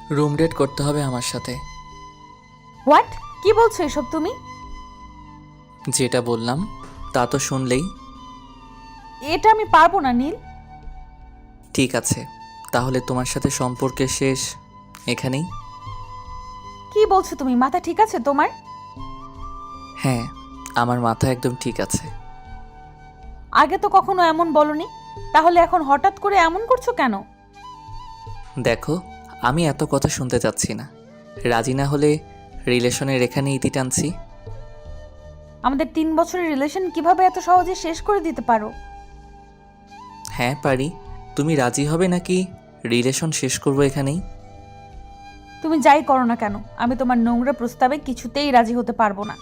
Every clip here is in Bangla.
রুম ডেট করতে হবে আমার সাথে। হোয়াট? কি বলছো এসব তুমি? যেটা বললাম তা তো শুনলেই। এটা আমি পারবো না নীল। ঠিক আছে, তাহলে তোমার সাথে সম্পর্কের শেষ এখানেই। কি বলছো তুমি? মাথা ঠিক আছে তোমার? হ্যাঁ, আমার মাথা একদম ঠিক আছে। আগে তো কখনো এমন বলনি, তাহলে এখন হঠাৎ করে এমন করছো কেন? দেখো, আমি এত কথা শুনতে চাচ্ছি না। রাজি না হলে রিলেশনের এখানে ইতি টানছি। আমাদের 3 বছরের রিলেশন কিভাবে এত সহজে শেষ করে দিতে পারো? হ্যাঁ পারি। তুমি রাজি হবে নাকি রিলেশন শেষ করবো এখানেই? তুমি যাই করো না কেন, আমি তোমার নোংরা প্রস্তাবে কিছুতেই রাজি হতে পারবো না।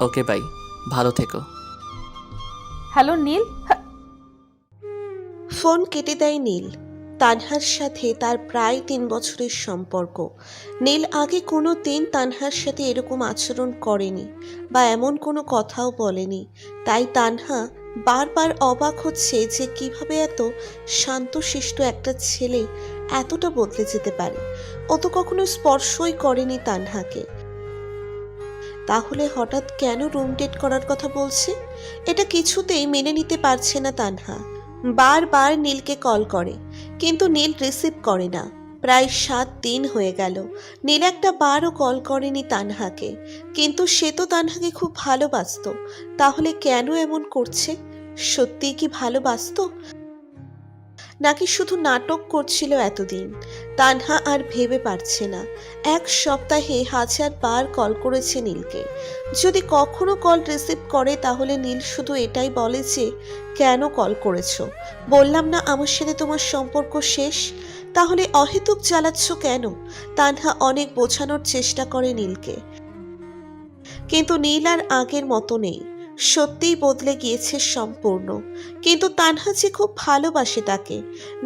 ওকে বাই, ভালো থেকো। হ্যালো নীল। ফোন কেটে দেয় নীল। তানহার সাথে তার প্রায় 3 বছরের সম্পর্ক। নীল আগে কোনো দিন তানহার সাথে এরকম আচরণ করেনি বা এমন কোনো কথাও বলেনি। তাই তানহা বারবার অবাক হচ্ছে যে কিভাবে এত শান্তশিষ্ট একটা ছেলে এতটা বদলে যেতে পারে। ও তো কখনো স্পর্শই করেনি তানহাকে, তাহলে হঠাৎ কেন রুম ডেট করার কথা বলছে? এটা কিছুতেই মেনে নিতে পারছে না তানহা। বারবার নীলকে কল করে, কিন্তু নীল রিসিভ করে না। প্রায় 7 দিন হয়ে গেল নীল একটা বারও কল করেনি তানহাকে। কিন্তু সে তো তানহাকে খুব ভালোবাসতো, তাহলে কেন এমন করছে? সত্যিই কি ভালোবাসতো, নাকি শুধু নাটক করছিল এতদিন? তানহা আর ভেবে পারছে না। 1 সপ্তাহে 1000 বার কল করেছে নীলকে। যদি কখনো কল রিসিভ করে তাহলে নীল শুধু এটাই বলে যে, কেন কল করেছো? বললাম না আমার সাথে তোমার সম্পর্ক শেষ। তাহলে অহেতুক জ্বালাচ্ছ কেন? তানহা অনেক বোঝানোর চেষ্টা করে নীলকে, কিন্তু নীল আর আগের মতো নেই। সত্যিই বদলে গিয়েছে সম্পূর্ণ। কিন্তু তানহা যে খুব ভালোবাসে তাকে।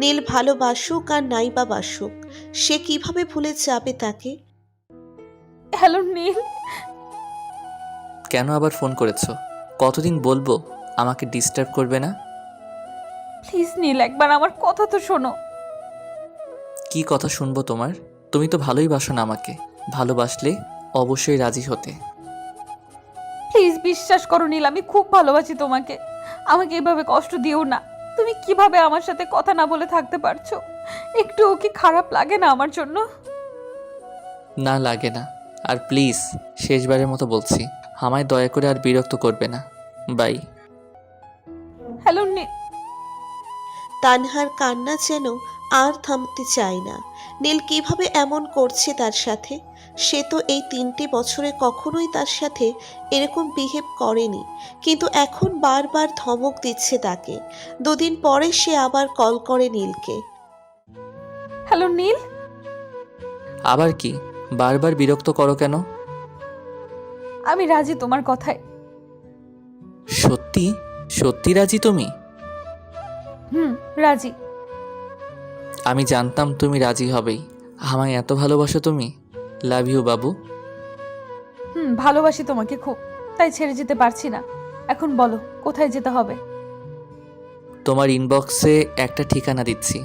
নীল ভালোবাসুক আর নাই বা বাসুক, সে কিভাবে ভুলে যাবে তাকে? হ্যালো নীল। কেন আবার ফোন করেছো? কতদিন বলবো আমাকে ডিস্টার্ব করবে না? প্লিজ নীল, একবার আমার কথা তো শোনো। কি কথা শুনবো তোমার? তুমি তো ভালোই বাসো না আমাকে। ভালোবাসলে অবশ্যই রাজি হতে। প্লিজ বিশ্বাস করো নীল, আমি খুব ভালোবাসি তোমাকে। আমাকে এভাবে কষ্ট দিও না। তুমি কিভাবে আমার সাথে কথা না বলে থাকতে পারছো? একটুও কি খারাপ লাগে না আমার জন্য? না লাগে না। আর প্লিজ, শেষবারের মতো বলছি, আমায় দয়া করে আর বিরক্ত করবে না। বাই। হ্যালো নীল। তানহার কান্না যেন আর থামতে চায় না। নীল কিভাবে এমন করছে তার সাথে? সে তো এই 3টে বছরে কখনোই তার সাথে এরকম বিহেভ করেনি, কিন্তু এখন বারবার ধমক দিচ্ছে তাকে। 2 দিন পরে সে আবার কল করে নীলকে। হ্যালো নীল। আবার কি? বারবার বিরক্ত করো কেন? আমি রাজি তোমার কথায়। সত্যি? সত্যি রাজি তুমি? রাজি। আমি জানতাম তুমি রাজি হবেই। আমায় এত ভালোবাসো তুমি। লাভ ইউ বাবু। ভালোবাসি তোমাকে খুব, তাই ছেড়ে যেতে পারছি না। এখন বলো কোথায় যেতে হবে? তোমার ইনবক্সে একটা ঠিকানা দিচ্ছি,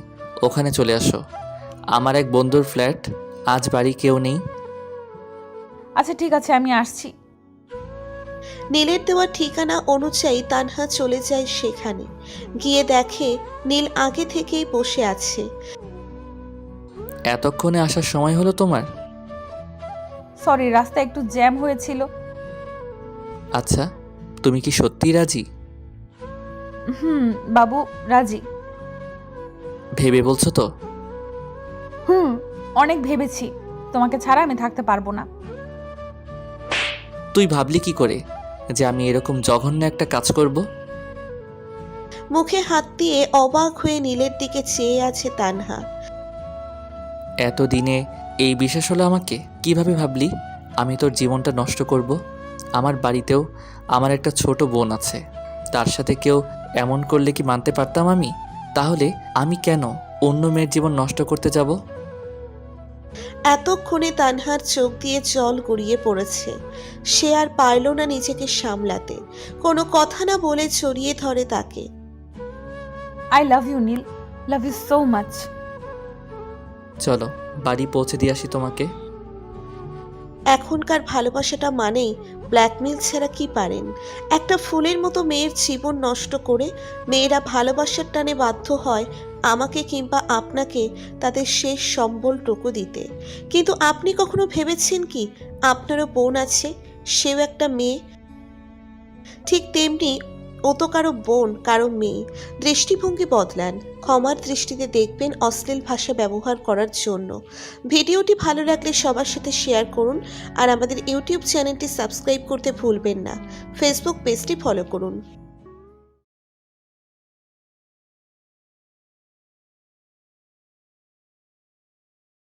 ওখানে চলে আসো। আমার এক বন্ধুর ফ্ল্যাট, আজ বাড়ি কেউ নেই। আচ্ছা ঠিক আছে, আমি আসছি। নীলের দেওয়া ঠিকানা অনুযায়ী তানহা চলে যায় সেখানে। গিয়ে দেখে নীল আগে থেকেই বসে আছে। এতক্ষণে আসার সময় হলো তোমার? সরি, রাস্তায় একটু জ্যাম হয়েছিল। আচ্ছা, তুমি কি সত্যিই রাজি? বাবু, রাজি। ভেবে বলছো তো? অনেক ভেবেছি। তোমাকে ছাড়া আমি থাকতে পারবো না। তুই ভাবলি কি করে যে আমি এরকম জঘন্য একটা কাজ করব? মুখে হাত দিয়ে অবাক হয়ে নীলের দিকে চেয়ে আছে তানহা। এতদিনে এই বিশ্বাস হলো আমাকে? কিভাবে ভাবলি আমি তোর জীবনটা নষ্ট করব? আমার বাড়িতেও আমার একটা ছোট বোন আছে, তার সাথে কেউ এমন করলে কি মানতে পারতাম আমি? তাহলে আমি কেন অন্য মেয়ের জীবন নষ্ট করতে যাব? এতক্ষণে তানহার চোখ দিয়ে জল গড়িয়ে পড়েছে। সে আর পারল না নিজেকে সামলাতে। কোনো কথা না বলে জড়িয়ে ধরে তাকে। I love you Neel, love you so much. চলো বাড়ি পৌঁছে দিয়ে আসি তোমাকে। এখনকার ভালোবাসাটা মানেই ব্ল্যাকমেল ছাড়া কি পারেন? একটা ফুলের মতো মেয়ের জীবন নষ্ট করে মেয়েরা ভালোবাসার টানে বাধ্য হয় আমাকে কিংবা আপনাকে তাদের শেষ সম্বলটুকু দিতে। কিন্তু আপনি কখনো ভেবেছেন কি আপনারও বোন আছে, সেও একটা মেয়ে? ঠিক তেমনি ও তো কারো বোন, কারো মেয়ে। দৃষ্টিভঙ্গি বদলান, ক্ষমার দৃষ্টিতে দেখবেন অশ্লীল ভাষা ব্যবহার করার জন্য। ভিডিওটি ভালো লাগলে সবার সাথে শেয়ার করুন, আর আমাদের ইউটিউব চ্যানেলটি সাবস্ক্রাইব করতে ভুলবেন না। ফেসবুক পেজটি ফলো করুন।